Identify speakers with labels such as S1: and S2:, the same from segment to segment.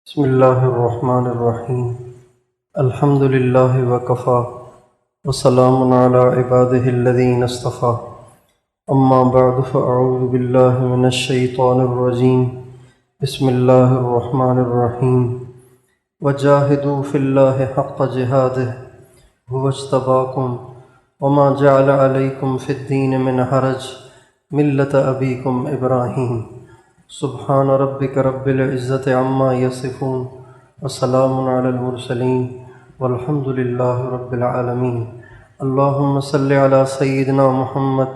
S1: بسم اللہ الرحمن الرحیم الحمد للہ وکفا وسلام علی عبادہ الذین اصطفیٰ اما بعد فاعوذ باللہ من الشیطان الرجیم بسم اللہ الرحمن الرحیم وجاہدوا فی اللہ حق جہادہ هو اجتباکم وما جعل علیکم فی الدین من حرج ملۃ ابیکم ابراہیم سبحان ربک رب العزت عما یصفون وسلام علی المرسلین والحمد للہ رب العالمین اللہم صلی علی سیدنا محمد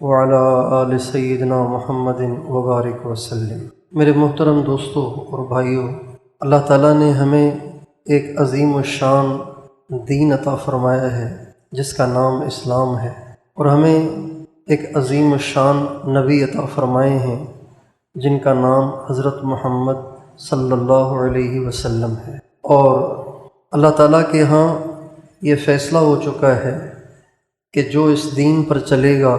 S1: وعلی آل سیدنا محمد وبارک وسلم۔ میرے محترم دوستو اور بھائیو، اللہ تعالیٰ نے ہمیں ایک عظیم الشان دین عطا فرمایا ہے جس کا نام اسلام ہے، اور ہمیں ایک عظیم الشان نبی عطا فرمائے ہیں جن کا نام حضرت محمد صلی اللہ علیہ وسلم ہے۔ اور اللہ تعالیٰ کے ہاں یہ فیصلہ ہو چکا ہے کہ جو اس دین پر چلے گا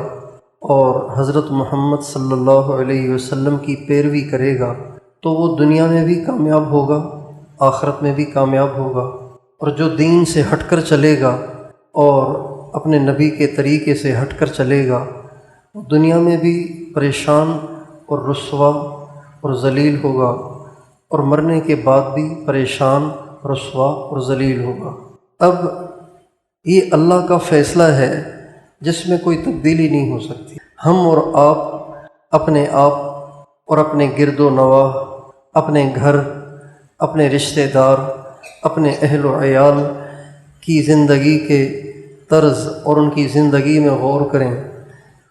S1: اور حضرت محمد صلی اللہ علیہ وسلم کی پیروی کرے گا تو وہ دنیا میں بھی کامیاب ہوگا، آخرت میں بھی کامیاب ہوگا، اور جو دین سے ہٹ کر چلے گا اور اپنے نبی کے طریقے سے ہٹ کر چلے گا وہ دنیا میں بھی پریشان اور رسوا اور ذلیل ہوگا، اور مرنے کے بعد بھی پریشان، رسوا اور ذلیل ہوگا۔ اب یہ اللہ کا فیصلہ ہے جس میں کوئی تبدیلی نہیں ہو سکتی۔ ہم اور آپ اپنے آپ اور اپنے گرد و نواح، اپنے گھر، اپنے رشتہ دار، اپنے اہل و عیال کی زندگی کے طرز اور ان کی زندگی میں غور کریں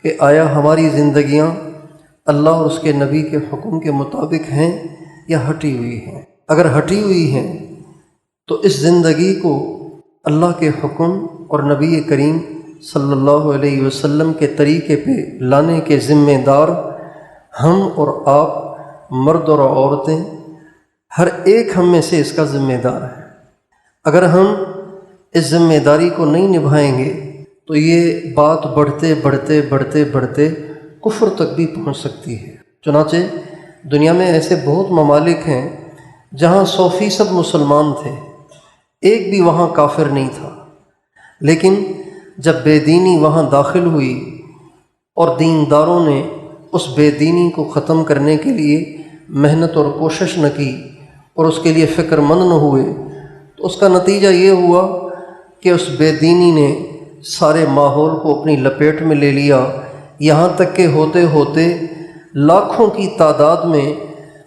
S1: کہ آیا ہماری زندگیاں اللہ اور اس کے نبی کے حکم کے مطابق ہیں یا ہٹی ہوئی ہیں۔ اگر ہٹی ہوئی ہیں تو اس زندگی کو اللہ کے حکم اور نبی کریم صلی اللہ علیہ وسلم کے طریقے پہ لانے کے ذمہ دار ہم اور آپ، مرد اور عورتیں، ہر ایک ہم میں سے اس کا ذمہ دار ہے۔ اگر ہم اس ذمہ داری کو نہیں نبھائیں گے تو یہ بات بڑھتے بڑھتے بڑھتے بڑھتے کفر تک بھی پہنچ سکتی ہے۔ چنانچہ دنیا میں ایسے بہت ممالک ہیں جہاں 100% مسلمان تھے، ایک بھی وہاں کافر نہیں تھا، لیکن جب بے دینی وہاں داخل ہوئی اور دینداروں نے اس بے دینی کو ختم کرنے کے لیے محنت اور کوشش نہ کی اور اس کے لیے فکر مند نہ ہوئے تو اس کا نتیجہ یہ ہوا کہ اس بے دینی نے سارے ماحول کو اپنی لپیٹ میں لے لیا، یہاں تک کہ ہوتے ہوتے لاکھوں کی تعداد میں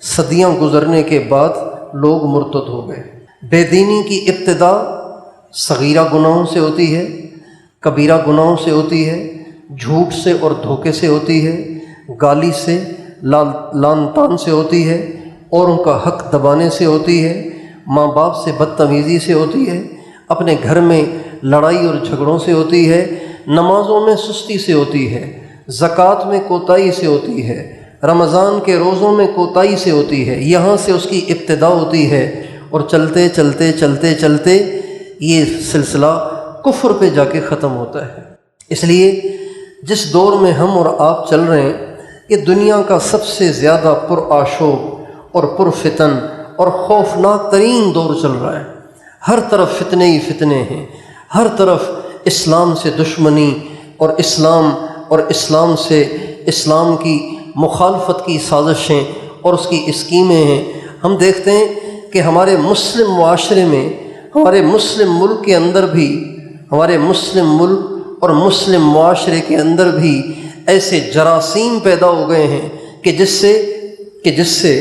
S1: صدیاں گزرنے کے بعد لوگ مرتد ہو گئے۔ بے دینی کی ابتدا صغیرہ گناہوں سے ہوتی ہے، کبیرہ گناہوں سے ہوتی ہے، جھوٹ سے اور دھوکے سے ہوتی ہے، گالی سے، لعن طعن سے ہوتی ہے، اوروں کا حق دبانے سے ہوتی ہے، ماں باپ سے بدتمیزی سے ہوتی ہے، اپنے گھر میں لڑائی اور جھگڑوں سے ہوتی ہے، نمازوں میں سستی سے ہوتی ہے، زکوٰۃ میں کوتاہی سے ہوتی ہے، رمضان کے روزوں میں کوتاہی سے ہوتی ہے۔ یہاں سے اس کی ابتدا ہوتی ہے اور چلتے چلتے چلتے چلتے یہ سلسلہ کفر پہ جا کے ختم ہوتا ہے۔ اس لیے جس دور میں ہم اور آپ چل رہے ہیں یہ دنیا کا سب سے زیادہ پرآشوب اور پرفتن اور خوفناک ترین دور چل رہا ہے۔ ہر طرف فتنے ہی فتنے ہیں، ہر طرف اسلام سے دشمنی اور اسلام سے اسلام کی مخالفت کی سازشیں اور اس کی اسکیمیں ہیں۔ ہم دیکھتے ہیں کہ ہمارے مسلم معاشرے میں، ہمارے مسلم ملک کے اندر بھی، ہمارے مسلم ملک اور مسلم معاشرے کے اندر بھی ایسے جراثیم پیدا ہو گئے ہیں کہ جس سے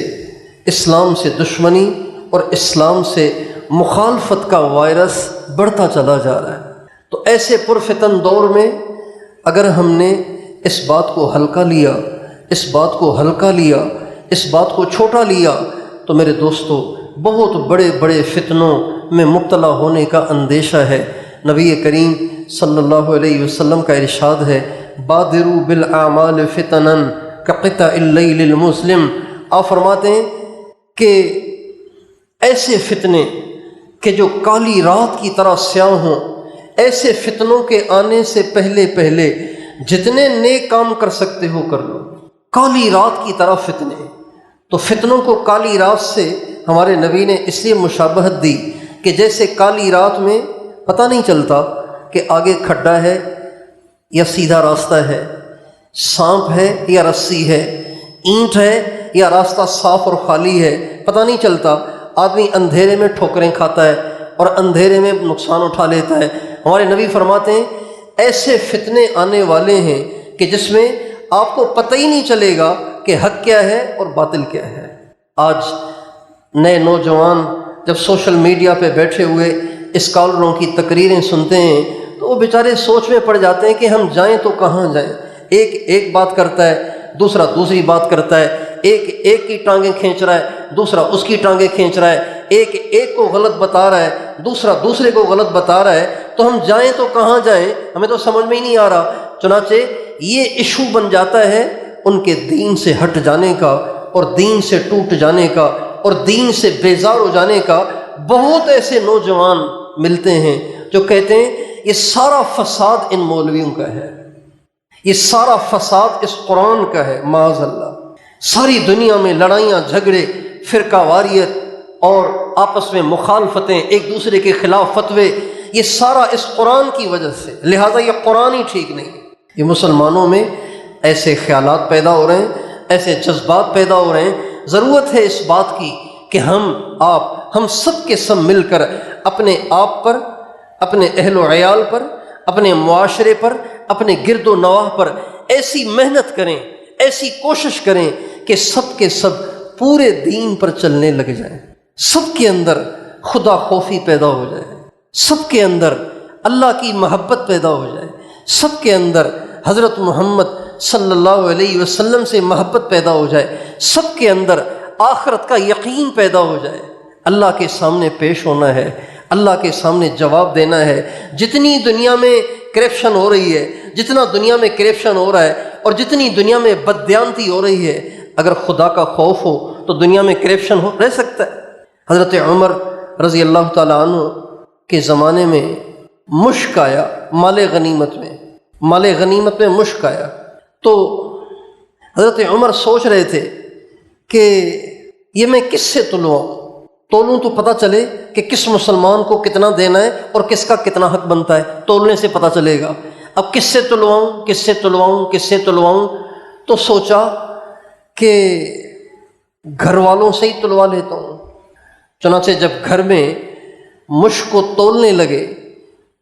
S1: اسلام سے دشمنی اور اسلام سے مخالفت کا وائرس بڑھتا چلا جا رہا ہے۔ تو ایسے پرفتن دور میں اگر ہم نے اس بات کو ہلکا لیا، اس بات کو چھوٹا لیا تو میرے دوستو بہت بڑے بڑے فتنوں میں مبتلا ہونے کا اندیشہ ہے۔ نبی کریم صلی اللہ علیہ وسلم کا ارشاد ہے، بادروا بالاعمال فتنا کقطع اللیل المظلم۔ آپ فرماتے ہیں کہ ایسے فتنے کہ جو کالی رات کی طرح سیاہ ہوں، ایسے فتنوں کے آنے سے پہلے جتنے نیک کام کر سکتے ہو کر لو۔ کالی رات کی طرح فتنے، تو فتنوں کو کالی رات سے ہمارے نبی نے اس لیے مشابہت دی کہ جیسے کالی رات میں پتہ نہیں چلتا کہ آگے کھڈا ہے یا سیدھا راستہ ہے، سانپ ہے یا رسی ہے، اینٹ ہے یا راستہ صاف اور خالی ہے، پتہ نہیں چلتا۔ آدمی اندھیرے میں ٹھوکریں کھاتا ہے اور اندھیرے میں نقصان اٹھا لیتا ہے۔ ہمارے نبی فرماتے ہیں ایسے فتنے آنے والے ہیں کہ جس میں آپ کو پتہ ہی نہیں چلے گا کہ حق کیا ہے اور باطل کیا ہے۔ آج نئے نوجوان جب سوشل میڈیا پہ بیٹھے ہوئے اسکالروں کی تقریریں سنتے ہیں تو وہ بیچارے سوچ میں پڑ جاتے ہیں کہ ہم جائیں تو کہاں جائیں۔ ایک بات کرتا ہے، دوسرا دوسری بات کرتا ہے، ایک کی ٹانگیں کھینچ رہا ہے، دوسرا اس کی ٹانگیں کھینچ رہا ہے، ایک کو غلط بتا رہا ہے، دوسرا دوسرے کو غلط بتا رہا ہے، تو ہم جائیں تو کہاں جائیں؟ ہمیں تو سمجھ میں ہی نہیں آ رہا۔ چنانچہ یہ ایشو بن جاتا ہے ان کے دین سے ہٹ جانے کا اور دین سے ٹوٹ جانے کا اور دین سے بیزار ہو جانے کا۔ بہت ایسے نوجوان ملتے ہیں جو کہتے ہیں یہ سارا فساد ان مولویوں کا ہے، یہ سارا فساد اس قرآن کا ہے، معاذ اللہ۔ ساری دنیا میں لڑائیاں جھگڑے، فرقہ واریت اور آپس میں مخالفتیں، ایک دوسرے کے خلاف فتوے، یہ سارا اس قرآن کی وجہ سے، لہٰذا یہ قرآن ہی ٹھیک نہیں۔ یہ مسلمانوں میں ایسے خیالات پیدا ہو رہے ہیں، ایسے جذبات پیدا ہو رہے ہیں۔ ضرورت ہے اس بات کی کہ ہم سب کے سب مل کر اپنے آپ پر، اپنے اہل و عیال پر، اپنے معاشرے پر، اپنے گرد و نواح پر ایسی محنت کریں، ایسی کوشش کریں کہ سب کے سب پورے دین پر چلنے لگ جائیں، سب کے اندر خدا خوفی پیدا ہو جائے، سب کے اندر اللہ کی محبت پیدا ہو جائے، سب کے اندر حضرت محمد صلی اللہ علیہ وسلم سے محبت پیدا ہو جائے، سب کے اندر آخرت کا یقین پیدا ہو جائے۔ اللہ کے سامنے پیش ہونا ہے، اللہ کے سامنے جواب دینا ہے۔ جتنی دنیا میں کرپشن ہو رہی ہے، جتنا دنیا میں کرپشن ہو رہا ہے اور جتنی دنیا میں بددیانتی ہو رہی ہے، اگر خدا کا خوف ہو تو دنیا میں کرپشن رہ سکتا ہے۔ حضرت عمر رضی اللہ تعالیٰ عنہ کے زمانے میں مشک آیا، مال غنیمت میں مشک آیا، تو حضرت عمر سوچ رہے تھے کہ یہ میں کس سے تولوں تو پتہ چلے کہ کس مسلمان کو کتنا دینا ہے اور کس کا کتنا حق بنتا ہے، تولنے سے پتہ چلے گا۔ اب کس سے تلواؤں، تو سوچا کہ گھر والوں سے ہی تلوا لیتا ہوں۔ چنانچہ جب گھر میں مشک کو تولنے لگے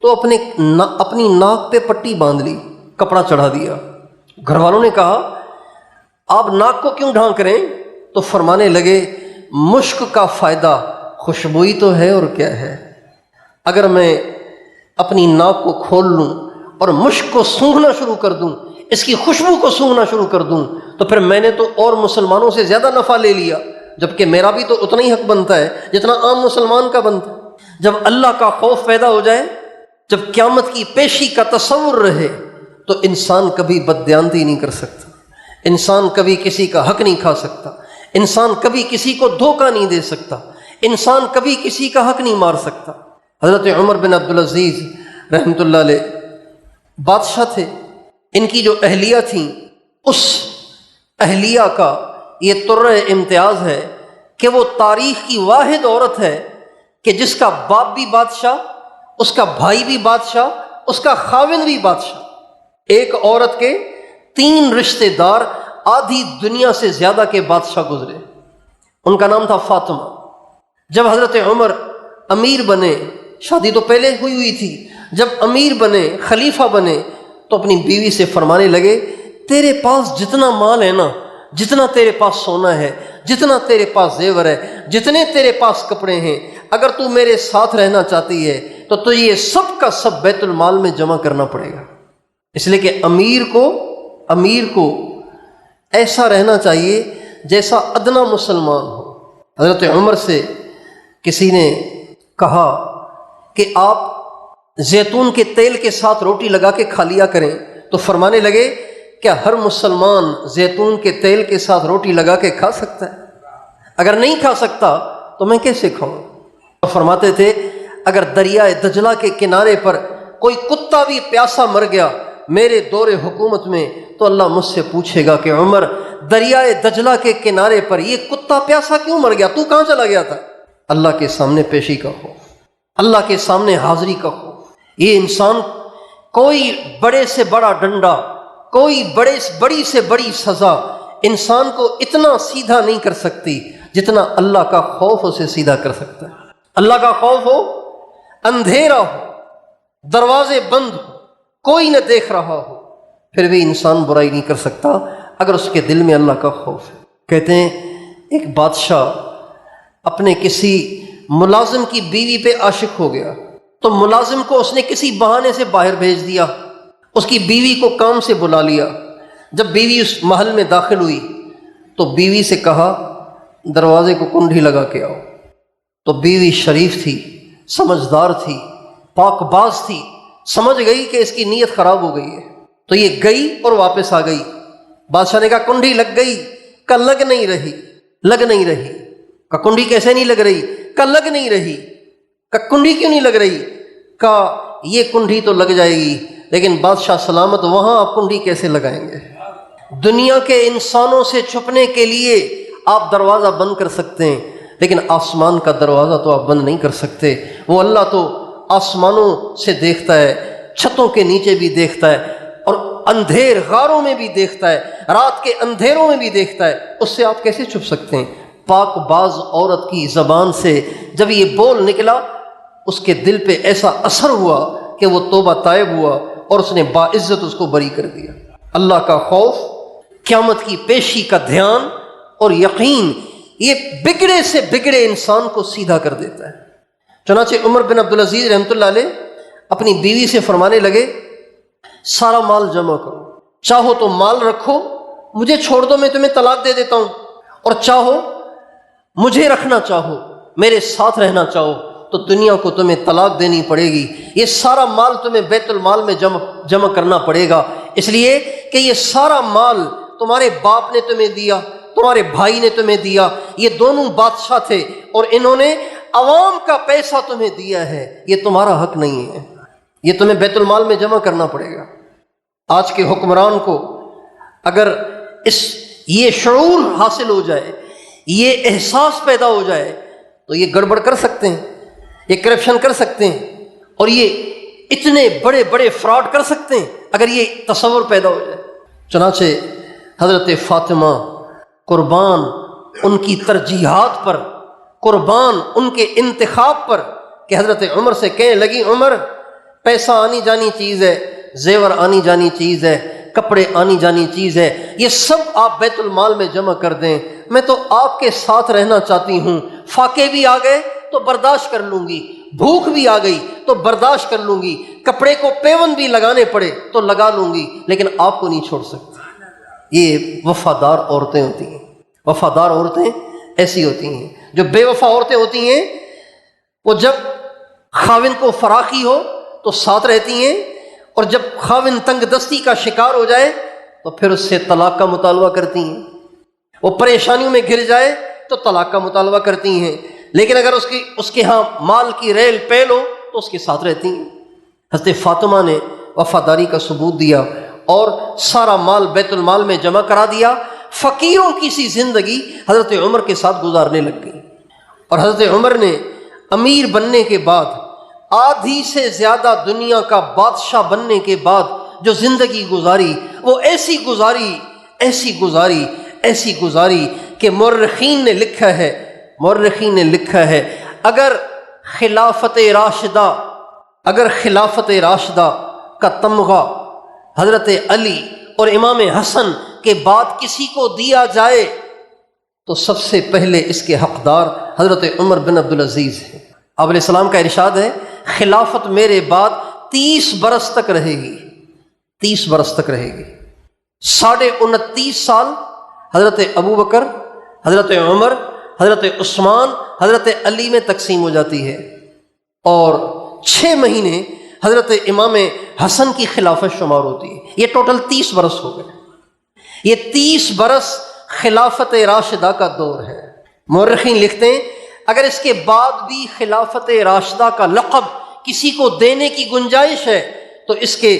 S1: تو اپنی ناک پہ پٹی باندھ لی، کپڑا چڑھا دیا۔ گھر والوں نے کہا آپ ناک کو کیوں ڈھانک رہے ہیں؟ تو فرمانے لگے مشک کا فائدہ خوشبوئی تو ہے اور کیا ہے، اگر میں اپنی ناک کو کھول لوں اور مشک کو سونگھنا شروع کر دوں، اس کی خوشبو کو سونگھنا شروع کر دوں، تو پھر میں نے تو اور مسلمانوں سے زیادہ نفع لے لیا، جبکہ میرا بھی تو اتنا ہی حق بنتا ہے جتنا عام مسلمان کا بنتا ہے۔ جب اللہ کا خوف پیدا ہو جائے، جب قیامت کی پیشی کا تصور رہے، تو انسان کبھی بددیانتی نہیں کر سکتا، انسان کبھی کسی کا حق نہیں کھا سکتا، انسان کبھی کسی کو دھوکہ نہیں دے سکتا، انسان کبھی کسی کا حق نہیں مار سکتا۔ حضرت عمر بن عبدالعزیز رحمۃ اللہ علیہ بادشاہ تھے، ان کی جو اہلیہ تھیں، اس اہلیہ کا یہ طرح امتیاز ہے کہ وہ تاریخ کی واحد عورت ہے کہ جس کا باپ بھی بادشاہ، اس کا بھائی بھی بادشاہ، اس کا خاوند بھی بادشاہ۔ ایک عورت کے 3 رشتہ دار آدھی دنیا سے زیادہ کے بادشاہ گزرے۔ ان کا نام تھا فاطمہ۔ جب حضرت عمر امیر بنے، شادی تو پہلے ہوئی تھی، جب امیر بنے، خلیفہ بنے، تو اپنی بیوی سے فرمانے لگے تیرے پاس جتنا مال ہے نا، جتنا تیرے پاس سونا ہے، جتنا تیرے پاس زیور ہے، جتنے تیرے پاس کپڑے ہیں، اگر تو میرے ساتھ رہنا چاہتی ہے تو یہ سب کا سب بیت المال میں جمع کرنا پڑے گا۔ اس لیے کہ امیر کو ایسا رہنا چاہیے جیسا ادنا مسلمان ہو۔ حضرت عمر سے کسی نے کہا کہ آپ زیتون کے تیل کے ساتھ روٹی لگا کے کھا لیا کریں، تو فرمانے لگے کیا ہر مسلمان زیتون کے تیل کے ساتھ روٹی لگا کے کھا سکتا ہے؟ اگر نہیں کھا سکتا تو میں کیسے کھاؤں؟ فرماتے تھے اگر دریائے دجلہ کے کنارے پر کوئی کتا بھی پیاسا مر گیا، میرے دور حکومت میں تو اللہ مجھ سے پوچھے گا کہ عمر دریائے دجلہ کے کنارے پر یہ کتا پیاسا کیوں مر گیا، تو کہاں چلا گیا تھا؟ اللہ کے سامنے پیشی کا خوف، اللہ کے سامنے حاضری کا خوف۔ یہ انسان کوئی بڑے سے بڑا ڈنڈا، کوئی بڑی سے بڑی سزا انسان کو اتنا سیدھا نہیں کر سکتی جتنا اللہ کا خوف اسے سیدھا کر سکتا ہے۔ اللہ کا خوف ہو، اندھیرا ہو، دروازے بند ہو، کوئی نہ دیکھ رہا ہو، پھر بھی انسان برائی نہیں کر سکتا اگر اس کے دل میں اللہ کا خوف ہے۔ کہتے ہیں ایک بادشاہ اپنے کسی ملازم کی بیوی پہ عاشق ہو گیا تو ملازم کو اس نے کسی بہانے سے باہر بھیج دیا، اس کی بیوی کو کام سے بلا لیا۔ جب بیوی اس محل میں داخل ہوئی تو بیوی سے کہا دروازے کو کنڈی لگا کے آؤ۔ تو بیوی شریف تھی، سمجھدار تھی، پاک باز تھی، سمجھ گئی کہ اس کی نیت خراب ہو گئی ہے، تو یہ گئی اور واپس آ گئی۔ بادشاہ نے کہا کنڈی لگ گئی، کہ لگ نہیں رہی، لگ نہیں رہی۔ کہ کنڈی کیسے نہیں لگ رہی؟ کہ لگ نہیں رہی۔ کہ کنڈی کیوں نہیں لگ رہی؟ کہ یہ کنڈی تو لگ جائے گی لیکن بادشاہ سلامت وہاں آپ کنڈی کیسے لگائیں گے؟ دنیا کے انسانوں سے چھپنے کے لیے آپ دروازہ بند کر سکتے ہیں لیکن آسمان کا دروازہ تو آپ بند نہیں کر سکتے۔ وہ اللہ تو آسمانوں سے دیکھتا ہے، چھتوں کے نیچے بھی دیکھتا ہے، اور اندھیر غاروں میں بھی دیکھتا ہے، رات کے اندھیروں میں بھی دیکھتا ہے۔ اس سے آپ کیسے چھپ سکتے ہیں؟ پاک باز عورت کی زبان سے جب یہ بول نکلا اس کے دل پہ ایسا اثر ہوا کہ وہ توبہ طائب ہوا اور اس نے باعزت اس کو بری کر دیا۔ اللہ کا خوف، قیامت کی پیشی کا دھیان اور یقین، یہ بگڑے سے بگڑے انسان کو سیدھا کر دیتا ہے۔ چنانچہ عمر بن عبدالعزیز رحمۃ اللہ علیہ اپنی بیوی سے فرمانے لگے سارا مال جمع کرو، چاہو تو مال رکھو، مجھے چھوڑ دو، میں تمہیں طلاق دے دیتا ہوں، اور چاہو مجھے رکھنا چاہو، میرے ساتھ رہنا چاہو تو دنیا کو تمہیں طلاق دینی پڑے گی، یہ سارا مال تمہیں بیت المال میں جمع کرنا پڑے گا، اس لیے کہ یہ سارا مال تمہارے باپ نے تمہیں دیا، تمہارے بھائی نے تمہیں دیا، یہ دونوں بادشاہ تھے اور انہوں نے عوام کا پیسہ تمہیں دیا ہے، یہ تمہارا حق نہیں ہے، یہ تمہیں بیت المال میں جمع کرنا پڑے گا۔ آج کے حکمران کو اگر یہ شعور حاصل ہو جائے، یہ احساس پیدا ہو جائے تو یہ گڑبڑ کر سکتے ہیں، یہ کرپشن کر سکتے ہیں، اور یہ اتنے بڑے بڑے فراڈ کر سکتے ہیں اگر یہ تصور پیدا ہو جائے۔ چنانچہ حضرت فاطمہ قربان ان کی ترجیحات پر، قربان ان کے انتخاب پر، کہ حضرت عمر سے کہنے لگی عمر پیسہ آنی جانی چیز ہے، زیور آنی جانی چیز ہے، کپڑے آنی جانی چیز ہے، یہ سب آپ بیت المال میں جمع کر دیں، میں تو آپ کے ساتھ رہنا چاہتی ہوں، فاقے بھی آ گئے تو برداشت کر لوں گی، بھوک بھی آ گئی تو برداشت کر لوں گی، کپڑے کو پیون بھی لگانے پڑے تو لگا لوں گی، لیکن آپ کو نہیں چھوڑ سکتی۔ یہ وفادار عورتیں ہوتی ہیں، وفادار عورتیں ایسی ہوتی ہیں۔ جو بے وفا عورتیں ہوتی ہیں وہ جب خاوند کو فراخی ہو تو ساتھ رہتی ہیں، اور جب خاوند تنگ دستی کا شکار ہو جائے تو پھر اس سے طلاق کا مطالبہ کرتی ہیں، وہ پریشانیوں میں گر جائے تو طلاق کا مطالبہ کرتی ہیں، لیکن اگر اس کے ہاں مال کی ریل پیل ہو تو اس کے ساتھ رہتی ہیں۔ حضرت فاطمہ نے وفاداری کا ثبوت دیا اور سارا مال بیت المال میں جمع کرا دیا، فقیروں کی سی زندگی حضرت عمر کے ساتھ گزارنے لگ گئی۔ اور حضرت عمر نے امیر بننے کے بعد، آدھی سے زیادہ دنیا کا بادشاہ بننے کے بعد جو زندگی گزاری، وہ ایسی گزاری کہ مورخین نے لکھا ہے اگر خلافت راشدہ کا تمغہ حضرت علی اور امام حسن کے بعد کسی کو دیا جائے تو سب سے پہلے اس کے حقدار حضرت عمر بن عبدالعزیز ہیں۔ آپ علیہ السلام کا ارشاد ہے خلافت میرے بعد 30 برس تک رہے گی، 30 برس تک رہے گی۔ 29.5 سال حضرت ابو بکر، حضرت عمر، حضرت عثمان، حضرت علی میں تقسیم ہو جاتی ہے، اور 6 مہینے حضرت امام حسن کی خلافت شمار ہوتی ہے۔ یہ ٹوٹل 30 برس ہو گئے۔ یہ 30 برس خلافت راشدہ کا دور ہے۔ مورخین لکھتے ہیں اگر اس کے بعد بھی خلافت راشدہ کا لقب کسی کو دینے کی گنجائش ہے تو اس کے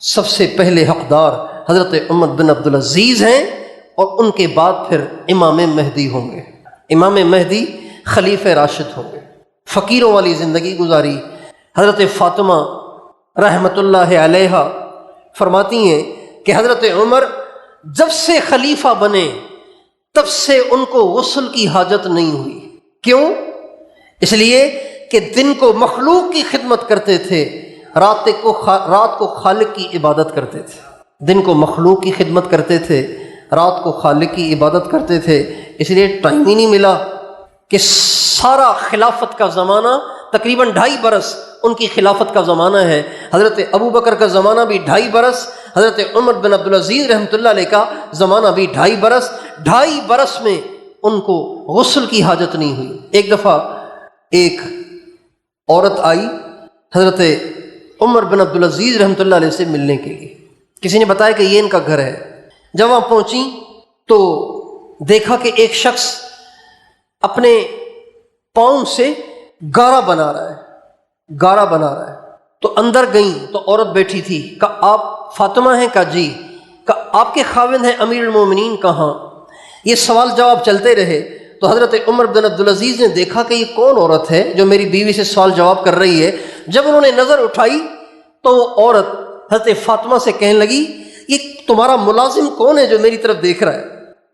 S1: سب سے پہلے حقدار حضرت عمر بن عبدالعزیز ہیں، اور ان کے بعد پھر امام مہدی ہوں گے۔ امام مہدی خلیفہ راشد ہوں گے۔ فقیروں والی زندگی گزاری۔ حضرت فاطمہ رحمۃ اللہ علیہا فرماتی ہیں کہ حضرت عمر جب سے خلیفہ بنے تب سے ان کو غسل کی حاجت نہیں ہوئی۔ کیوں؟ اس لیے کہ دن کو مخلوق کی خدمت کرتے تھے، رات کو خالق کی عبادت کرتے تھے۔ دن کو مخلوق کی خدمت کرتے تھے، رات کو خالق کی عبادت کرتے تھے، اس لیے ٹائم ہی نہیں ملا کہ سارا خلافت کا زمانہ تقریباً 2.5 برس ان کی خلافت کا زمانہ ہے۔ حضرت ابو بکر کا زمانہ بھی 2.5 برس، حضرت عمر بن عبدالعزیز رحمۃ اللہ علیہ کا زمانہ بھی 2.5 برس۔ 2.5 برس میں ان کو غسل کی حاجت نہیں ہوئی۔ ایک دفعہ ایک عورت آئی حضرت عمر بن عبدالعزیز رحمۃ اللہ علیہ سے ملنے کے لیے، کسی نے بتایا کہ یہ ان کا گھر ہے۔ جب وہاں پہنچی تو دیکھا کہ ایک شخص اپنے پاؤں سے گارا بنا رہا ہے، تو اندر گئیں تو عورت بیٹھی تھی، کہا آپ فاطمہ ہیں؟ کہا جی۔ کہا آپ کے خاوند ہیں امیر المومنین کہاں؟ یہ سوال جواب چلتے رہے تو حضرت عمر بن عبدالعزیز نے دیکھا کہ یہ کون عورت ہے جو میری بیوی سے سوال جواب کر رہی ہے۔ جب انہوں نے نظر اٹھائی تو وہ عورت حضرت فاطمہ سے کہنے لگی، یہ تمہارا ملازم کون ہے جو میری طرف دیکھ رہا ہے؟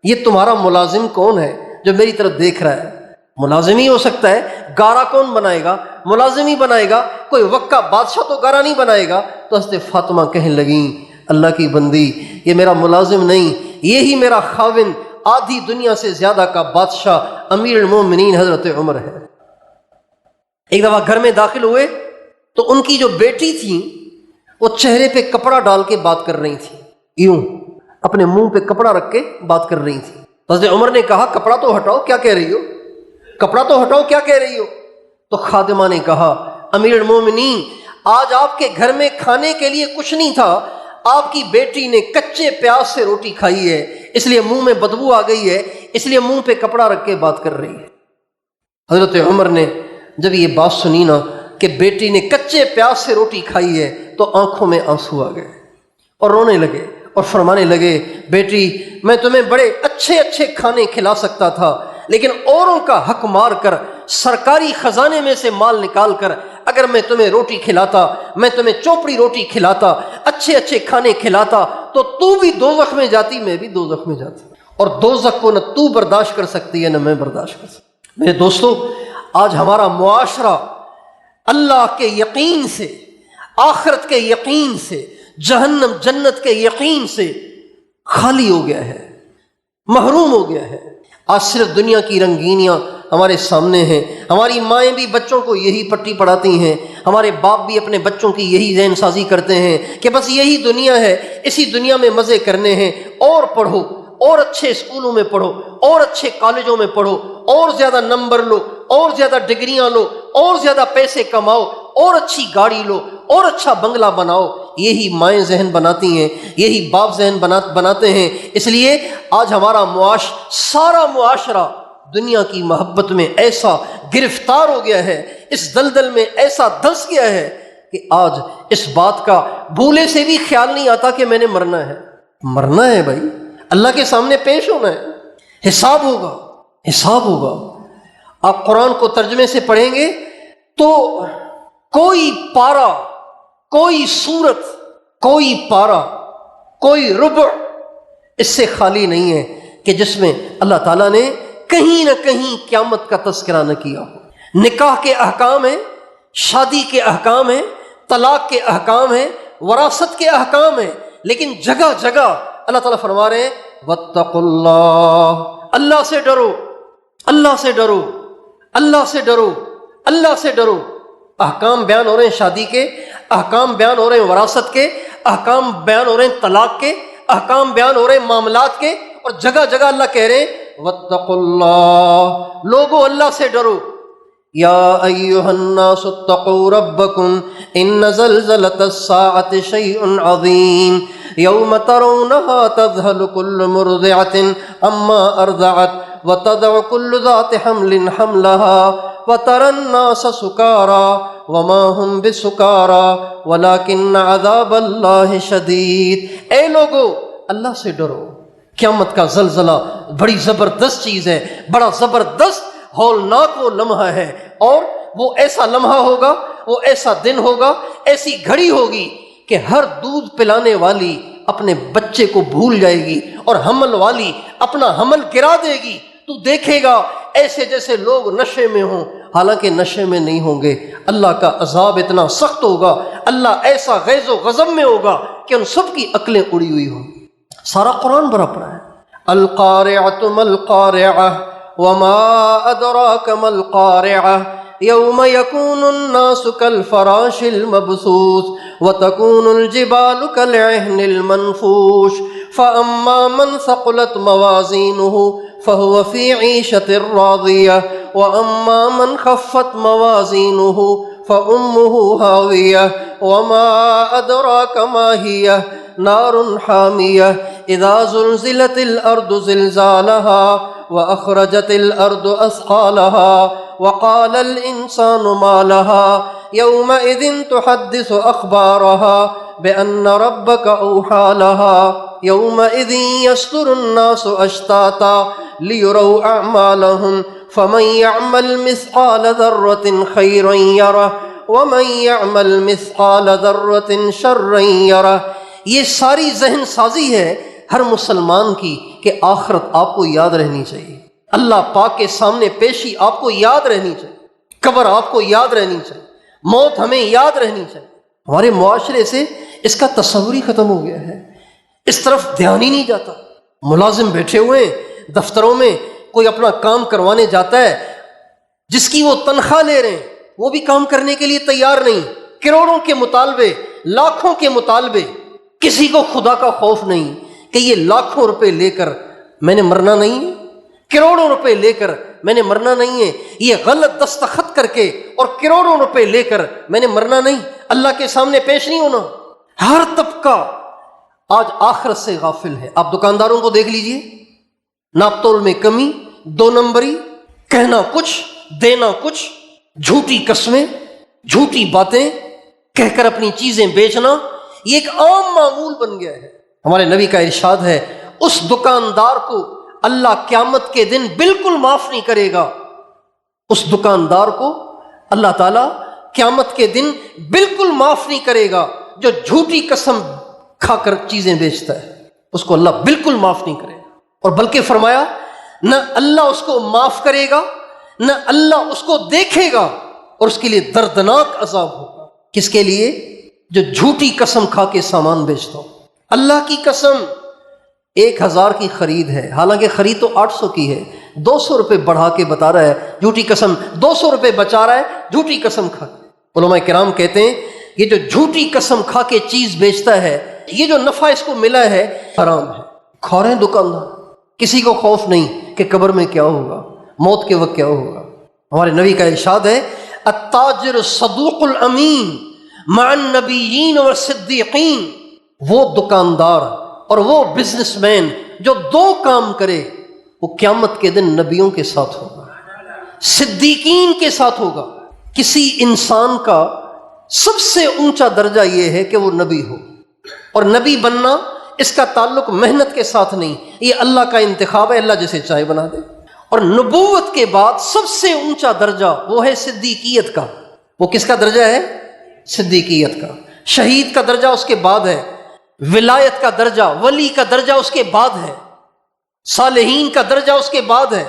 S1: یہ تمہارا ملازم کون ہے جو میری طرف دیکھ رہا ہے؟ ملازم ہی ہو سکتا ہے، گارا کون بنائے گا؟ ملازم ہی بنائے گا، کوئی وقت بادشاہ تو گارا نہیں بنائے گا۔ تو حضرت فاطمہ کہنے لگیں، اللہ کی بندی، یہ میرا ملازم نہیں، یہی میرا خاوند، آدھی دنیا سے زیادہ کا بادشاہ امیر المومنین حضرت عمر ہے۔ ایک دفعہ گھر میں داخل ہوئے تو ان کی جو بیٹی تھی وہ چہرے پہ کپڑا ڈال کے بات کر رہی تھی، یوں اپنے منہ پہ کپڑا رکھ کے بات کر رہی تھی۔ حضرت عمر نے کہا کپڑا تو ہٹاؤ، کیا کہہ رہی ہو؟ کپڑا تو ہٹاؤ، کیا کہہ رہی ہو؟ تو خادمہ نے کہا، امیر المومنین، آج آپ کے گھر میں کھانے کے لیے کچھ نہیں تھا، آپ کی بیٹی نے کچے پیاز سے روٹی کھائی ہے، اس لیے منہ میں بدبو آ گئی ہے، اس لیے منہ پہ کپڑا رکھ کے بات کر رہی ہے۔ حضرت عمر نے جب یہ بات سنی نا کہ بیٹی نے کچے پیاز سے روٹی کھائی ہے تو آنکھوں میں آنسو آ گئے اور رونے لگے اور فرمانے لگے، بیٹی میں تمہیں بڑے اچھے اچھے کھانے کھلا سکتا تھا، لیکن اوروں کا حق مار کر، سرکاری خزانے میں سے مال نکال کر اگر میں تمہیں روٹی کھلاتا، میں تمہیں چوپڑی روٹی کھلاتا، اچھے اچھے کھانے کھلاتا، تو بھی دوزخ میں جاتی، میں بھی دوزخ میں جاتی، اور دوزخ کو نہ تو برداشت کر سکتی ہے نہ میں برداشت کر سکتی۔ میرے دوستو، آج ہمارا معاشرہ اللہ کے یقین سے، آخرت کے یقین سے، جہنم جنت کے یقین سے خالی ہو گیا ہے، محروم ہو گیا ہے۔ آج صرف دنیا کی رنگینیاں ہمارے سامنے ہیں، ہماری مائیں بھی بچوں کو یہی پٹی پڑھاتی ہیں، ہمارے باپ بھی اپنے بچوں کی یہی ذہن سازی کرتے ہیں کہ بس یہی دنیا ہے، اسی دنیا میں مزے کرنے ہیں، اور پڑھو، اور اچھے اسکولوں میں پڑھو، اور اچھے کالجوں میں پڑھو، اور زیادہ نمبر لو، اور زیادہ ڈگریاں لو، اور زیادہ پیسے کماؤ، اور اچھی گاڑی لو، اور اچھا بنگلہ بناؤ۔ یہی مائیں ذہن بناتی ہیں، یہی باپ ذہن بناتے ہیں۔ اس لیے آج ہمارا سارا معاشرہ دنیا کی محبت میں ایسا گرفتار ہو گیا ہے، اس دلدل میں ایسا دھس گیا ہے کہ آج اس بات کا بھولے سے بھی خیال نہیں آتا کہ میں نے مرنا ہے۔ مرنا ہے بھائی، اللہ کے سامنے پیش ہونا ہے، حساب ہوگا۔ آپ قرآن کو ترجمے سے پڑھیں گے تو کوئی پارہ، کوئی سورت، کوئی پارہ، کوئی ربع اس سے خالی نہیں ہے کہ جس میں اللہ تعالیٰ نے کہیں نہ کہیں قیامت کا تذکرہ نہ کیا ہو۔ نکاح کے احکام ہیں، شادی کے احکام ہیں، طلاق کے احکام ہیں، وراثت کے احکام ہیں، لیکن جگہ جگہ اللہ تعالیٰ فرما رہے ہیں واتقوا اللہ، اللہ سے ڈرو، اللہ سے ڈرو، اللہ سے ڈرو، اللہ سے ڈرو۔ احکام بیان ہو رہے ہیں شادی کے، احکام بیان ہو رہے ہیں وراثت کے، احکام بیان ہو رہے ہیں طلاق کے، احکام بیان ہو رہے ہیں معاملات کے، اور جگہ جگہ اللہ کہہ رہے ہیں واتقوا اللہ، لوگو اللہ سے ڈرو۔ یا ایھا الناس اتقوا ربکم ان زلزلۃ الساعۃ شیء عظیم یوم ترونها تذہل کل مرضعۃ عما ارضعت وتضع كل ذات حمل حملها وترى الناس سكارى وما هم بسکارا ولکن عذاب اللہ شدید۔ اے لوگو اللہ سے ڈرو، قیامت کا زلزلہ بڑی زبردست چیز ہے، بڑا زبردست ہولناک وہ لمحہ ہے، اور وہ ایسا لمحہ ہوگا، وہ ایسا دن ہوگا، ایسی گھڑی ہوگی کہ ہر دودھ پلانے والی اپنے بچے کو بھول جائے گی اور حمل والی اپنا حمل گرا دے گی۔ تو دیکھے گا ایسے جیسے لوگ نشے میں ہوں، حالانکہ نشے میں نہیں ہوں گے۔ اللہ کا عذاب اتنا سخت ہوگا، اللہ ایسا غیظ و غضب میں ہوگا کہ ان سب کی عقلیں اڑی ہوئی ہوں۔ سارا قرآن بھرا پڑا ہے۔ القارعۃ ما القارعۃ وما ادراک ما القارعۃ یوم یکون الناس کالفراش المبثوث وتکون الجبال کالعہن المنفوش فاما من ثقلت موازینہ فهو فی عیشۃ راضیہ واما من خفت موازینہ فامہ ہاویہ وما ادراک ما ہی نار حامیہ اذا زلزلت الارض زلزالها واخرجت الارض اثقالها وقال الانسان ما لها يومئذ تحدث اخبارها بان ربك اوحى لها يومئذ يصدر الناس اشتاتا ليروا اعمالهم فمن يعمل مثقال ذرة خيرا يره ومن يعمل مثقال ذرة شرا يره۔ یہ ساری ذہن سازی ہے ہر مسلمان کی کہ آخرت آپ کو یاد رہنی چاہیے، اللہ پاک کے سامنے پیشی آپ کو یاد رہنی چاہیے، قبر آپ کو یاد رہنی چاہیے، موت ہمیں یاد رہنی چاہیے۔ ہمارے معاشرے سے اس کا تصور ہی ختم ہو گیا ہے، اس طرف دھیان ہی نہیں جاتا۔ ملازم بیٹھے ہوئے ہیں دفتروں میں، کوئی اپنا کام کروانے جاتا ہے، جس کی وہ تنخواہ لے رہے ہیں وہ بھی کام کرنے کے لیے تیار نہیں، کروڑوں کے مطالبے، لاکھوں کے مطالبے، کسی کو خدا کا خوف نہیں کہ یہ لاکھوں روپے لے کر میں نے مرنا نہیں ہے، کروڑوں روپے لے کر میں نے مرنا نہیں ہے، یہ غلط دستخط کر کے اور کروڑوں روپے لے کر میں نے مرنا نہیں، اللہ کے سامنے پیش نہیں ہونا۔ ہر طبقہ آج آخرت سے غافل ہے۔ آپ دکانداروں کو دیکھ لیجئے، ناپ تول میں کمی، دو نمبری، کہنا کچھ دینا کچھ، جھوٹی قسمیں، جھوٹی باتیں کہہ کر اپنی چیزیں بیچنا، یہ ایک عام معمول بن گیا ہے۔ ہمارے نبی کا ارشاد ہے اس دکاندار کو اللہ قیامت کے دن بالکل معاف نہیں کرے گا، اس دکاندار کو اللہ تعالیٰ قیامت کے دن بالکل معاف نہیں کرے گا جو جھوٹی قسم کھا کر چیزیں بیچتا ہے، اس کو اللہ بالکل معاف نہیں کرے گا، اور بلکہ فرمایا نہ اللہ اس کو معاف کرے گا نہ اللہ اس کو دیکھے گا، اور اس کے لیے دردناک عذاب ہوگا۔ کس کے لیے؟ جو جھوٹی قسم کھا کے سامان بیچتا ہو۔ اللہ کی قسم 1000 کی خرید ہے، حالانکہ خرید تو 800 کی ہے، 200 روپے بڑھا کے بتا رہا ہے جھوٹی قسم، 200 روپے بچا رہا ہے جھوٹی قسم کھا کے۔ علماء کرام کہتے ہیں یہ جو جھوٹی قسم کھا کے چیز بیچتا ہے، یہ جو نفع اس کو ملا ہے حرام ہے۔ کھورے دکاندار، کسی کو خوف نہیں کہ قبر میں کیا ہوگا، موت کے وقت کیا ہوگا۔ ہمارے نبی کا ارشاد ہے التاجر الصدوق الامین مع النبیین والصدیقین، وہ دکاندار اور وہ بزنس مین جو دو کام کرے وہ قیامت کے دن نبیوں کے ساتھ ہوگا، صدیقین کے ساتھ ہوگا۔ کسی انسان کا سب سے اونچا درجہ یہ ہے کہ وہ نبی ہو، اور نبی بننا اس کا تعلق محنت کے ساتھ نہیں، یہ اللہ کا انتخاب ہے، اللہ جسے چاہے بنا دے۔ اور نبوت کے بعد سب سے اونچا درجہ وہ ہے صدیقیت کا۔ وہ کس کا درجہ ہے؟ صدیقیت کا۔ شہید کا درجہ اس کے بعد ہے، ولایت کا درجہ، ولی کا درجہ اس کے بعد ہے، صالحین کا درجہ اس کے بعد ہے۔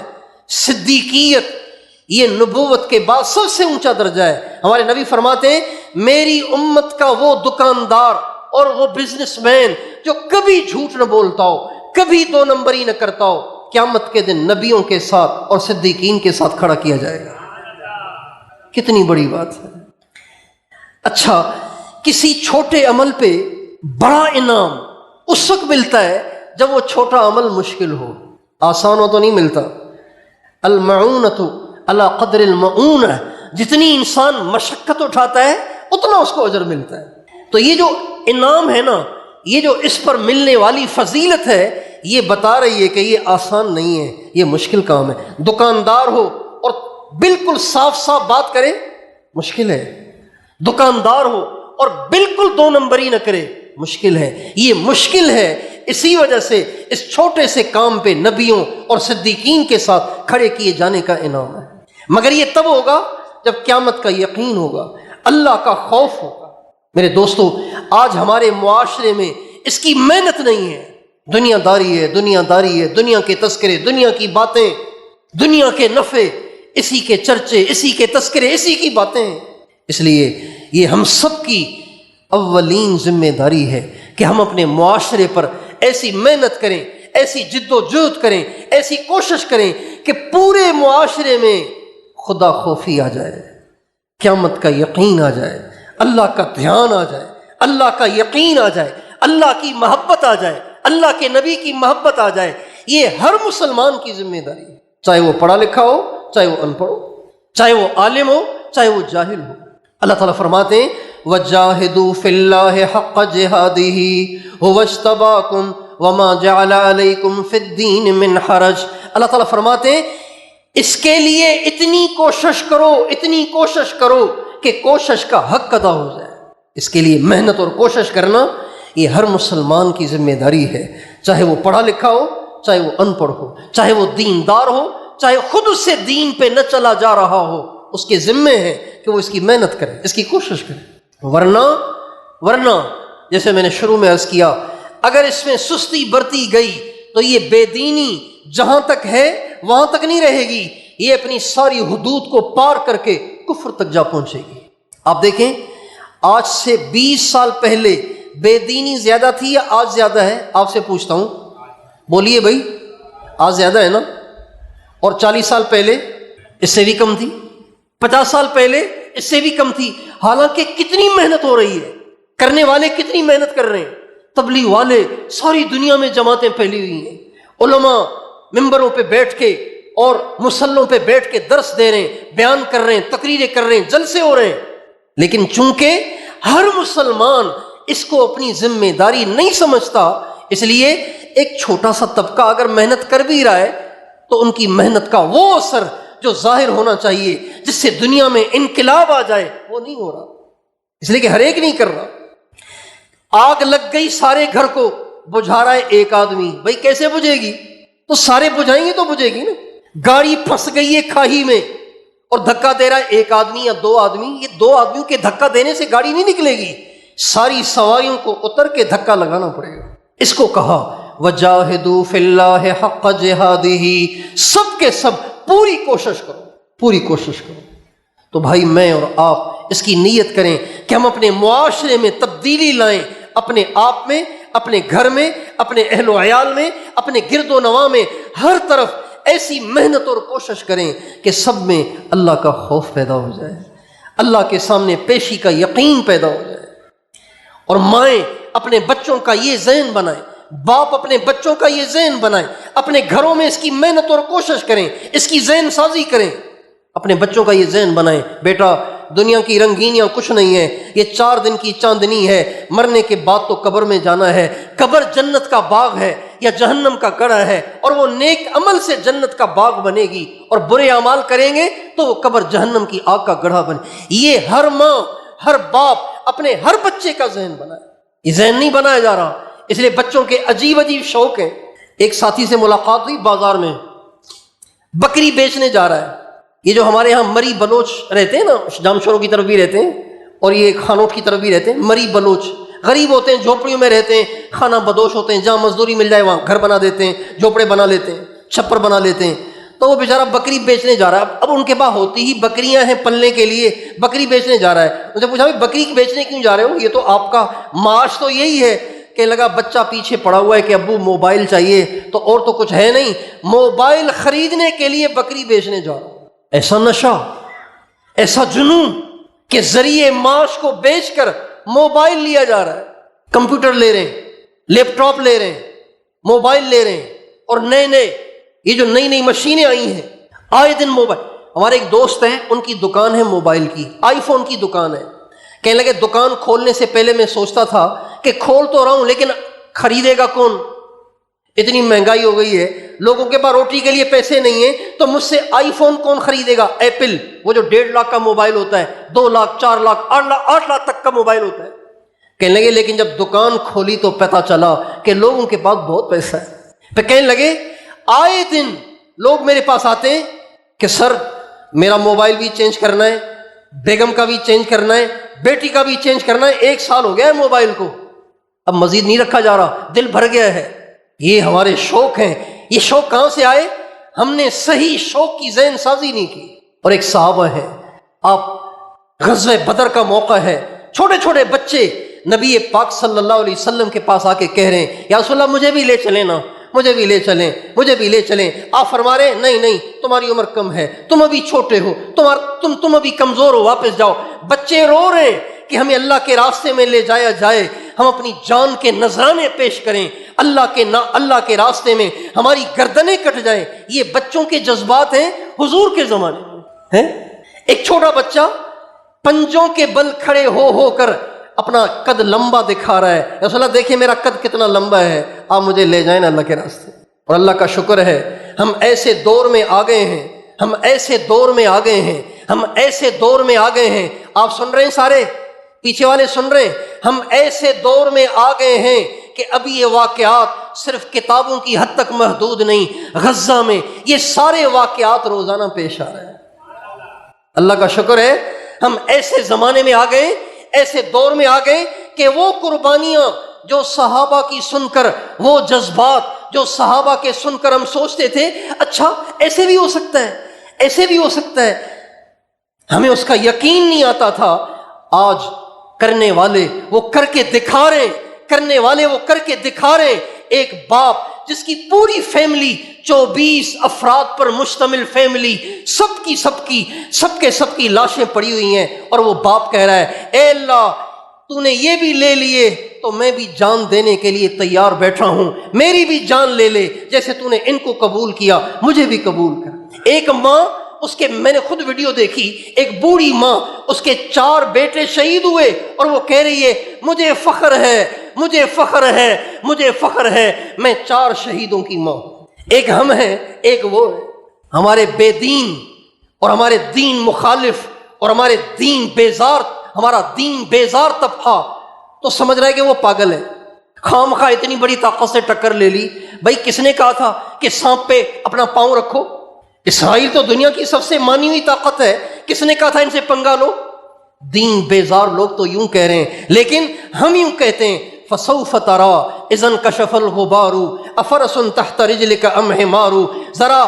S1: صدیقیت یہ نبوت کے بعد سب سے اونچا درجہ ہے۔ ہمارے نبی فرماتے ہیں میری امت کا وہ دکاندار اور وہ بزنس مین جو کبھی جھوٹ نہ بولتا ہو، کبھی دو نمبری نہ کرتا ہو، قیامت کے دن نبیوں کے ساتھ اور صدیقین کے ساتھ کھڑا کیا جائے گا۔ کتنی بڑی بات ہے۔ اچھا، کسی چھوٹے عمل پہ بڑا انعام اس وقت ملتا ہے جب وہ چھوٹا عمل مشکل ہو، آسان ہو تو نہیں ملتا۔ المعونۃ علی قدر المعونہ، جتنی انسان مشقت اٹھاتا ہے اتنا اس کو اجر ملتا ہے۔ تو یہ جو انعام ہے نا، یہ جو اس پر ملنے والی فضیلت ہے، یہ بتا رہی ہے کہ یہ آسان نہیں ہے، یہ مشکل کام ہے۔ دکاندار ہو اور بالکل صاف صاف بات کرے، مشکل ہے۔
S2: دکاندار ہو اور بالکل دو نمبری نہ کرے، مشکل ہے، یہ مشکل ہے۔ اسی وجہ سے اس چھوٹے سے کام پہ نبیوں اور صدیقین کے ساتھ کھڑے کیے جانے کا انعام ہے، مگر یہ تب ہوگا جب قیامت کا یقین ہوگا، اللہ کا خوف ہوگا۔ میرے دوستو، آج ہمارے معاشرے میں اس کی محنت نہیں ہے، دنیا داری ہے، دنیا داری ہے، دنیا کے تذکرے، دنیا کی باتیں، دنیا کے نفع، اسی کے چرچے، اسی کے تذکرے، اسی کی باتیں ہیں۔ اس لیے یہ ہم سب کی اولین ذمہ داری ہے کہ ہم اپنے معاشرے پر ایسی محنت کریں، ایسی جد و جہد کریں، ایسی کوشش کریں کہ پورے معاشرے میں خدا خوفی آ جائے، قیامت کا یقین آ جائے، اللہ کا دھیان آ جائے، اللہ کا یقین آ جائے، اللہ کی محبت آ جائے، اللہ کے نبی کی محبت آ جائے۔ یہ ہر مسلمان کی ذمہ داری ہے، چاہے وہ پڑھا لکھا ہو، چاہے وہ ان پڑھ ہو، چاہے وہ عالم ہو، چاہے وہ جاہل ہو۔ اللہ تعالیٰ فرماتے ہیں وَجَاهِدُوا فِي اللَّهِ حَقَّ جِهَادِهِ هُوَ اجْتَبَاكُمْ وَمَا جَعَلَ عَلَيْكُمْ فِي الدِّينِ مِنْ حَرَجٍ۔ اللہ تعالیٰ فرماتے ہیں اس کے لیے اتنی کوشش کرو، اتنی کوشش کرو کہ کوشش کا حق ادا ہو جائے۔ اس کے لیے محنت اور کوشش کرنا یہ ہر مسلمان کی ذمہ داری ہے، چاہے وہ پڑھا لکھا ہو، چاہے وہ ان پڑھ ہو، چاہے وہ دیندار ہو، چاہے خود اس سے دین پہ نہ چلا جا رہا ہو، اس کے ذمے ہے کہ وہ اس کی محنت کرے، اس کی کوشش کرے۔ ورنہ جیسے میں نے شروع میں عرض کیا، اگر اس میں سستی برتی گئی تو یہ بے دینی جہاں تک ہے وہاں تک نہیں رہے گی، یہ اپنی ساری حدود کو پار کر کے کفر تک جا پہنچے گی۔ آپ دیکھیں آج سے 20 سال پہلے بے دینی زیادہ تھی یا آج زیادہ ہے؟ آپ سے پوچھتا ہوں، بولیے بھائی، آج زیادہ ہے نا؟ اور 40 سال پہلے اس سے بھی کم تھی، 50 سال پہلے اس سے بھی کم تھی۔ حالانکہ کتنی محنت ہو رہی ہے، کرنے والے کتنی محنت کر رہے ہیں، تبلیغ والے ساری دنیا میں جماعتیں پھیلی ہوئی ہیں، علماء ممبروں پہ بیٹھ کے اور مصلوں پہ بیٹھ کے درس دے رہے ہیں، بیان کر رہے ہیں، تقریریں کر رہے ہیں، جلسے ہو رہے ہیں۔ لیکن چونکہ ہر مسلمان اس کو اپنی ذمہ داری نہیں سمجھتا، اس لیے ایک چھوٹا سا طبقہ اگر محنت کر بھی رہا ہے تو ان کی محنت کا وہ اثر جو ظاہر ہونا چاہیے، جس سے دنیا میں انقلاب آ جائے، وہ نہیں ہو رہا، اس لیے کہ ہر ایک نہیں کر رہا۔ آگ لگ گئی سارے گھر کو، بجھا رہا ہے ایک آدمی، بھائی کیسے بجھے گی؟ تو سارے بجھائیں گے تو بجھے گی نا۔ گاڑی پھنس گئی ہے کھائی میں اور دھکا دے رہا ہے ایک آدمی یا دو آدمی، یہ دو آدمیوں کے دھکا دینے سے گاڑی نہیں نکلے گی، ساری سواریوں کو اتر کے دھکا لگانا پڑے گا۔ اس کو کہا وَجَاهِدُوا فِي اللَّهِ حَقَّ جِهَادِهِ، سب کے سب پوری کوشش کرو، پوری کوشش کرو۔ تو بھائی میں اور آپ اس کی نیت کریں کہ ہم اپنے معاشرے میں تبدیلی لائیں، اپنے آپ میں، اپنے گھر میں، اپنے اہل و عیال میں، اپنے گرد و نواح میں، ہر طرف ایسی محنت اور کوشش کریں کہ سب میں اللہ کا خوف پیدا ہو جائے، اللہ کے سامنے پیشی کا یقین پیدا ہو جائے۔ اور مائیں اپنے بچوں کا یہ ذہن بنائیں، باپ اپنے بچوں کا یہ ذہن بنائیں، اپنے گھروں میں اس کی محنت اور کوشش کریں، اس کی ذہن سازی کریں، اپنے بچوں کا یہ ذہن بنائیں، بیٹا دنیا کی رنگینیاں کچھ نہیں ہیں، یہ 4 دن کی چاندنی ہے، مرنے کے بعد تو قبر میں جانا ہے، قبر جنت کا باغ ہے یا جہنم کا گڑھا ہے، اور وہ نیک عمل سے جنت کا باغ بنے گی، اور برے اعمال کریں گے تو وہ قبر جہنم کی آگ کا گڑھا بنے۔ یہ ہر ماں، ہر باپ اپنے ہر بچے کا ذہن بنائے، یہ ذہن نہیں بنایا جا رہا، اس لیے بچوں کے عجیب عجیب شوق ہیں۔ ایک ساتھی سے ملاقات ہوئی بازار میں، بکری بیچنے جا رہا ہے۔ یہ جو ہمارے ہاں مری بلوچ رہتے ہیں نا، جام شوروں کی طرف بھی رہتے ہیں اور یہ خانوٹ کی طرف بھی رہتے ہیں، مری بلوچ غریب ہوتے ہیں، جھوپڑیوں میں رہتے ہیں، کھانا بدوش ہوتے ہیں، جہاں مزدوری مل جائے وہاں گھر بنا دیتے ہیں، جھوپڑے بنا لیتے ہیں، چھپر بنا لیتے ہیں۔ تو وہ بیچارہ بکری بیچنے جا رہا ہے، اب ان کے پاس ہوتی ہی بکریاں ہیں پلنے کے لیے، بکری بیچنے جا رہا ہے۔ ان سے پوچھا بھائی بکری بیچنے کیوں جا رہے ہو؟ یہ تو آپ کا معاش تو یہی ہے کہ لگا بچہ پیچھے پڑا ہوا ہے کہ ابو موبائل چاہیے، تو اور تو کچھ ہے نہیں، موبائل خریدنے کے لیے بکری بیچنے جا رہا ہوں۔ ایسا نشہ، ایسا جنون کہ ذریعے معاش کو بیچ کر موبائل لیا جا رہا ہے، کمپیوٹر لے رہے ہیں، لیپ ٹاپ لے رہے ہیں، موبائل لے رہے ہیں، اور نئے یہ جو نئی مشینیں آئی ہیں، آئے دن موبائل۔ ہمارے ایک دوست ہیں، ان کی دکان ہے موبائل کی، آئی فون کی دکان ہے۔ کہنے لگے دکان کھولنے سے پہلے میں سوچتا تھا کہ کھول تو رہا ہوں لیکن خریدے گا کون؟ اتنی مہنگائی ہو گئی ہے، لوگوں کے پاس روٹی کے لیے پیسے نہیں ہیں، تو مجھ سے آئی فون کون خریدے گا؟ ایپل، وہ جو 1.5 لاکھ کا موبائل ہوتا ہے، 2 لاکھ 4 لاکھ 8 لاکھ تک کا موبائل ہوتا ہے۔ کہنے لگے لیکن جب دکان کھولی تو پتہ چلا کہ لوگوں کے پاس بہت پیسہ ہے۔ پھر کہنے لگے آئے دن لوگ میرے پاس آتے ہیں کہ سر میرا موبائل بھی چینج کرنا ہے، بیگم کا بھی چینج کرنا ہے، بیٹی کا بھی چینج کرنا ہے، 1 سال ہو گیا ہے موبائل کو، اب مزید نہیں رکھا جا رہا، دل بھر گیا ہے۔ یہ ہمارے شوق ہیں۔ یہ شوق کہاں سے آئے؟ ہم نے صحیح شوق کی ذہن سازی نہیں کی۔ اور ایک صحابہ ہیں، آپ غزوہ بدر کا موقع ہے، چھوٹے چھوٹے بچے نبی پاک صلی اللہ علیہ وسلم کے پاس آ کے کہہ رہے ہیں یا رسول اللہ مجھے بھی لے چلیں نا، مجھے بھی لے چلیں، مجھے بھی لے چلیں۔ آپ فرما رہے ہیں نہیں نہیں، تمہاری عمر کم ہے، تم ابھی چھوٹے ہو، تم ابھی کمزور ہو، واپس جاؤ۔ بچے رو رہے ہیں کہ ہمیں اللہ کے راستے میں لے جایا جائے، ہم اپنی جان کے نذرانے پیش کریں، اللہ کے راستے میں ہماری گردنیں کٹ جائیں۔ یہ بچوں کے جذبات ہیں حضور کے زمانے میں ہیں۔ ایک چھوٹا بچہ پنجوں کے بل کھڑے ہو کر اپنا قد لمبا دکھا رہا ہے، رسول اللہ دیکھیں میرا قد کتنا لمبا ہے، آپ مجھے لے جائیں نا اللہ کے راستے۔ اور اللہ کا شکر ہے ہم ایسے دور میں آ گئے ہیں، ہم ایسے دور میں آ گئے ہیں، ہم ایسے دور میں آ گئے ہیں، آپ سن رہے ہیں، سارے پیچھے والے سن رہے ہیں، ہم ایسے دور میں آ گئے ہیں کہ ابھی یہ واقعات صرف کتابوں کی حد تک محدود نہیں، غزہ میں یہ سارے واقعات روزانہ پیش آ رہے ہیں۔ اللہ کا شکر ہے ہم ایسے زمانے میں آ گئے، ایسے دور میں آ گئے کہ وہ قربانیاں جو صحابہ کی سن کر، وہ جذبات جو صحابہ کے سن کر ہم سوچتے تھے اچھا ایسے بھی ہو سکتا ہے، ایسے بھی ہو سکتا ہے، ہمیں اس کا یقین نہیں آتا تھا، آج کرنے والے وہ کر کے دکھا رہے، کرنے والے وہ کر کے دکھا رہے۔ ایک باپ جس کی پوری فیملی 24 افراد پر مشتمل فیملی، سب کی لاشیں پڑی ہوئی ہیں، اور وہ باپ کہہ رہا ہے اے اللہ تو نے یہ بھی لے لیے تو میں بھی جان دینے کے لیے تیار بیٹھا ہوں، میری بھی جان لے لے، جیسے تو نے ان کو قبول کیا مجھے بھی قبول کر۔ ایک ماں، اس کے میں نے خود ویڈیو دیکھی، ایک بوڑھی ماں، اس کے 4 بیٹے شہید ہوئے اور وہ کہہ رہی ہے مجھے فخر ہے، مجھے فخر ہے، مجھے فخر ہے، میں 4 شہیدوں کی ماں ہوں۔ ایک ہم ہیں، ایک وہ ہے۔ ہمارے بے دین اور ہمارے دین مخالف اور ہمارے دین بیزار، ہمارا دین بیزار طبقہ تو سمجھ رہا ہے کہ وہ پاگل ہے، خام خواہ اتنی بڑی طاقت سے ٹکر لے لی۔ بھائی کس نے کہا تھا کہ سانپ پہ اپنا پاؤں رکھو؟ اسرائیل تو دنیا کی سب سے مانی ہوئی طاقت ہے، کس نے کہا تھا ان سے پنگا لو؟ دین بیزار لوگ تو یوں کہہ رہے ہیں، لیکن ہم یوں کہتے ہیں فسوف ترا اذا انکشف الغبار افرس تحت رجلک ام حمار، ذرا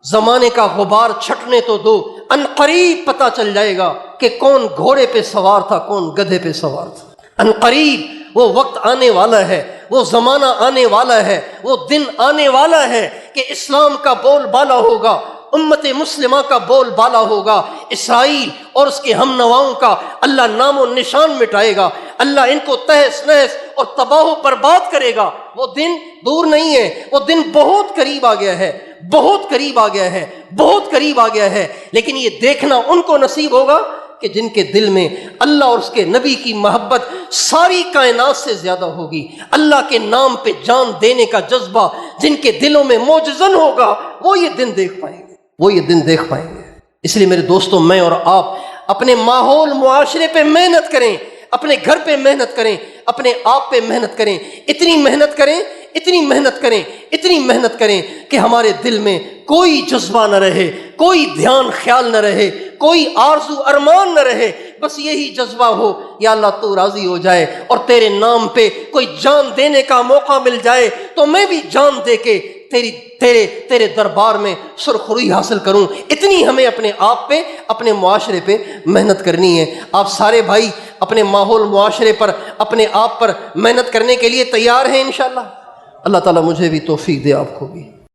S2: زمانے کا غبار چھٹنے تو دو، ان قریب پتہ چل جائے گا کہ کون گھوڑے پہ سوار تھا، کون گدھے پہ سوار تھا۔ ان قریب وہ وقت آنے والا ہے، وہ زمانہ آنے والا ہے، وہ دن آنے والا ہے کہ اسلام کا بول بالا ہوگا، امت مسلمہ کا بول بالا ہوگا، اسرائیل اور اس کے ہم نواؤں کا اللہ نام و نشان مٹائے گا، اللہ ان کو تہس نہس اور تباہ و برباد کرے گا۔ وہ دن دور نہیں ہے، وہ دن بہت قریب آ گیا ہے، بہت قریب آ گیا ہے، بہت قریب آ گیا ہے۔ لیکن یہ دیکھنا ان کو نصیب ہوگا کہ جن کے دل میں اللہ اور اس کے نبی کی محبت ساری کائنات سے زیادہ ہوگی، اللہ کے نام پہ جان دینے کا جذبہ جن کے دلوں میں موجزن ہوگا، وہ یہ دن دیکھ پائیں گے، وہ یہ دن دیکھ پائیں گے۔ اس لیے میرے دوستوں، میں اور آپ اپنے ماحول معاشرے پہ محنت کریں، اپنے گھر پہ محنت کریں، اپنے آپ پہ محنت کریں، اتنی محنت کریں، اتنی محنت کریں، اتنی محنت کریں کہ ہمارے دل میں کوئی جذبہ نہ رہے، کوئی دھیان خیال نہ رہے، کوئی آرزو ارمان نہ رہے، بس یہی جذبہ ہو یا اللہ تو راضی ہو جائے اور تیرے نام پہ کوئی جان دینے کا موقع مل جائے تو میں بھی جان دے کے تیرے دربار میں سرخروئی حاصل کروں۔ اتنی ہمیں اپنے آپ پہ، اپنے معاشرے پہ محنت کرنی ہے۔ آپ سارے بھائی اپنے ماحول معاشرے پر، اپنے آپ پر محنت کرنے کے لیے تیار ہیں انشاءاللہ؟ اللہ تعالیٰ مجھے بھی توفیق دے، آپ کو بھی۔